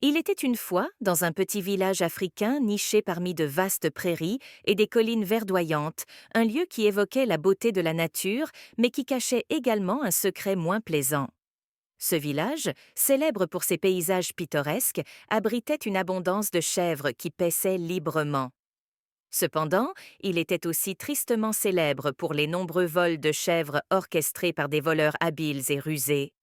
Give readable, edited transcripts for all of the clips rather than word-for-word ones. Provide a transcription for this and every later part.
Il était une fois, dans un petit village africain niché parmi de vastes prairies et des collines verdoyantes, un lieu qui évoquait la beauté de la nature, mais qui cachait également un secret moins plaisant. Ce village, célèbre pour ses paysages pittoresques, abritait une abondance de chèvres qui paissaient librement. Cependant, il était aussi tristement célèbre pour les nombreux vols de chèvres orchestrés par des voleurs habiles et rusés.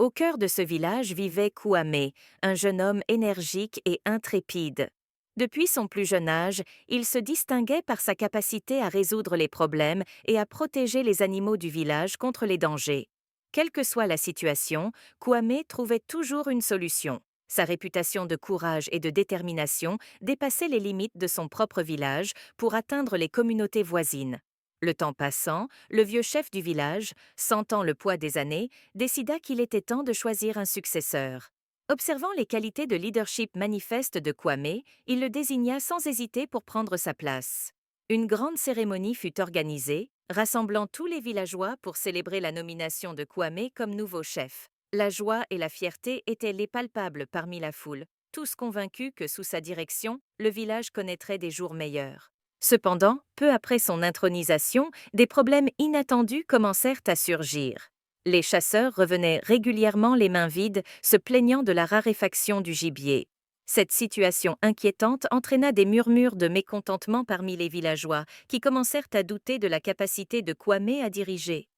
Au cœur de ce village vivait Kouamé, un jeune homme énergique et intrépide. Depuis son plus jeune âge, il se distinguait par sa capacité à résoudre les problèmes et à protéger les animaux du village contre les dangers. Quelle que soit la situation, Kouamé trouvait toujours une solution. Sa réputation de courage et de détermination dépassait les limites de son propre village pour atteindre les communautés voisines. Le temps passant, le vieux chef du village, sentant le poids des années, décida qu'il était temps de choisir un successeur. Observant les qualités de leadership manifestes de Kwame, il le désigna sans hésiter pour prendre sa place. Une grande cérémonie fut organisée, rassemblant tous les villageois pour célébrer la nomination de Kwame comme nouveau chef. La joie et la fierté étaient les palpables parmi la foule, tous convaincus que sous sa direction, le village connaîtrait des jours meilleurs. Cependant, peu après son intronisation, des problèmes inattendus commencèrent à surgir. Les chasseurs revenaient régulièrement les mains vides, se plaignant de la raréfaction du gibier. Cette situation inquiétante entraîna des murmures de mécontentement parmi les villageois, qui commencèrent à douter de la capacité de Kwame à diriger.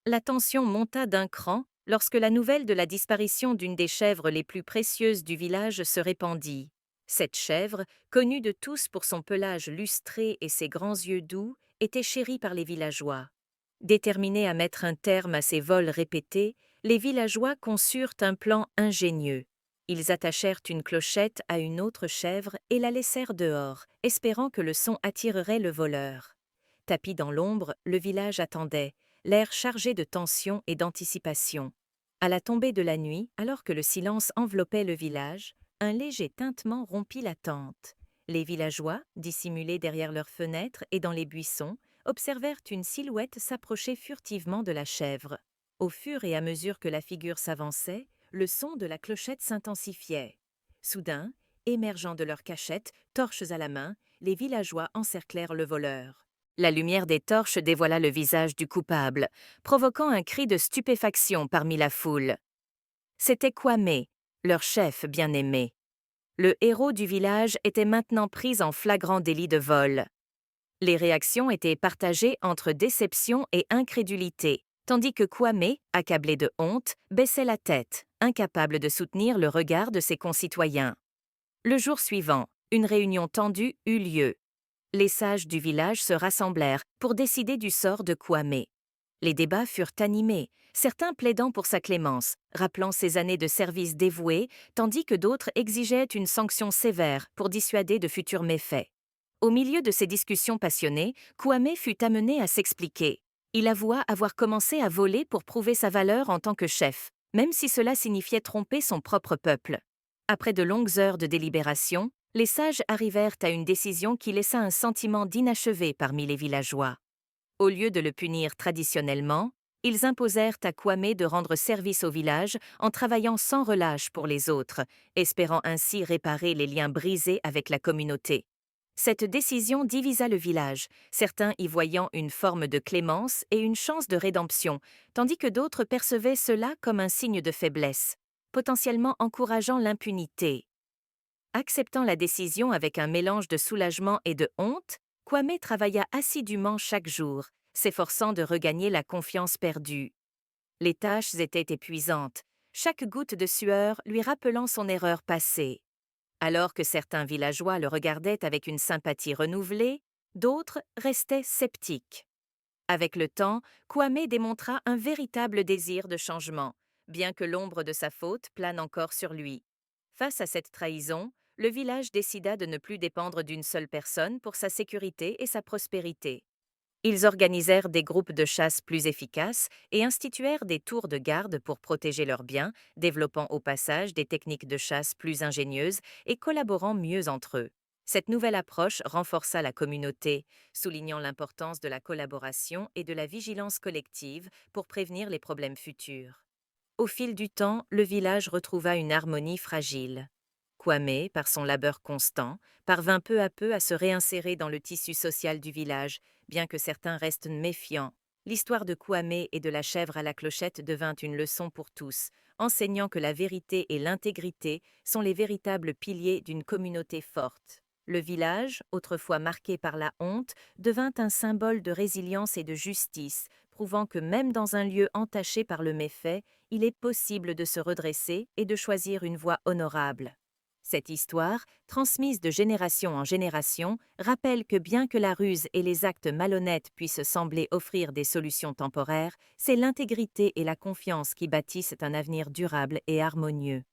La tension monta d'un cran lorsque la nouvelle de la disparition d'une des chèvres les plus précieuses du village se répandit. Cette chèvre, connue de tous pour son pelage lustré et ses grands yeux doux, était chérie par les villageois. Déterminés à mettre un terme à ces vols répétés, les villageois conçurent un plan ingénieux. Ils attachèrent une clochette à une autre chèvre et la laissèrent dehors, espérant que le son attirerait le voleur. Tapi dans l'ombre, le village attendait, l'air chargé de tension et d'anticipation. À la tombée de la nuit, alors que le silence enveloppait le village, un léger tintement rompit l'attente. Les villageois, dissimulés derrière leurs fenêtres et dans les buissons, observèrent une silhouette s'approcher furtivement de la chèvre. Au fur et à mesure que la figure s'avançait, le son de la clochette s'intensifiait. Soudain, émergeant de leur cachette, torches à la main, les villageois encerclèrent le voleur. La lumière des torches dévoila le visage du coupable, provoquant un cri de stupéfaction parmi la foule. C'était Kwame, leur chef bien-aimé. Le héros du village était maintenant pris en flagrant délit de vol. Les réactions étaient partagées entre déception et incrédulité, tandis que Kwame, accablé de honte, baissait la tête, incapable de soutenir le regard de ses concitoyens. Le jour suivant, une réunion tendue eut lieu. Les sages du village se rassemblèrent pour décider du sort de Kwame. Les débats furent animés, certains plaidant pour sa clémence, rappelant ses années de service dévoué, tandis que d'autres exigeaient une sanction sévère pour dissuader de futurs méfaits. Au milieu de ces discussions passionnées, Kwame fut amené à s'expliquer. Il avoua avoir commencé à voler pour prouver sa valeur en tant que chef, même si cela signifiait tromper son propre peuple. Après de longues heures de délibération, les sages arrivèrent à une décision qui laissa un sentiment d'inachevé parmi les villageois. Au lieu de le punir traditionnellement, ils imposèrent à Kwame de rendre service au village en travaillant sans relâche pour les autres, espérant ainsi réparer les liens brisés avec la communauté. Cette décision divisa le village, certains y voyant une forme de clémence et une chance de rédemption, tandis que d'autres percevaient cela comme un signe de faiblesse, potentiellement encourageant l'impunité. Acceptant la décision avec un mélange de soulagement et de honte, Kwame travailla assidûment chaque jour, s'efforçant de regagner la confiance perdue. Les tâches étaient épuisantes, chaque goutte de sueur lui rappelant son erreur passée. Alors que certains villageois le regardaient avec une sympathie renouvelée, d'autres restaient sceptiques. Avec le temps, Kwame démontra un véritable désir de changement, bien que l'ombre de sa faute plane encore sur lui. Face à cette trahison, le village décida de ne plus dépendre d'une seule personne pour sa sécurité et sa prospérité. Ils organisèrent des groupes de chasse plus efficaces et instituèrent des tours de garde pour protéger leurs biens, développant au passage des techniques de chasse plus ingénieuses et collaborant mieux entre eux. Cette nouvelle approche renforça la communauté, soulignant l'importance de la collaboration et de la vigilance collective pour prévenir les problèmes futurs. Au fil du temps, le village retrouva une harmonie fragile. Kwame, par son labeur constant, parvint peu à peu à se réinsérer dans le tissu social du village, bien que certains restent méfiants. L'histoire de Kwame et de la chèvre à la clochette devint une leçon pour tous, enseignant que la vérité et l'intégrité sont les véritables piliers d'une communauté forte. Le village, autrefois marqué par la honte, devint un symbole de résilience et de justice, prouvant que même dans un lieu entaché par le méfait, il est possible de se redresser et de choisir une voie honorable. Cette histoire, transmise de génération en génération, rappelle que bien que la ruse et les actes malhonnêtes puissent sembler offrir des solutions temporaires, c'est l'intégrité et la confiance qui bâtissent un avenir durable et harmonieux.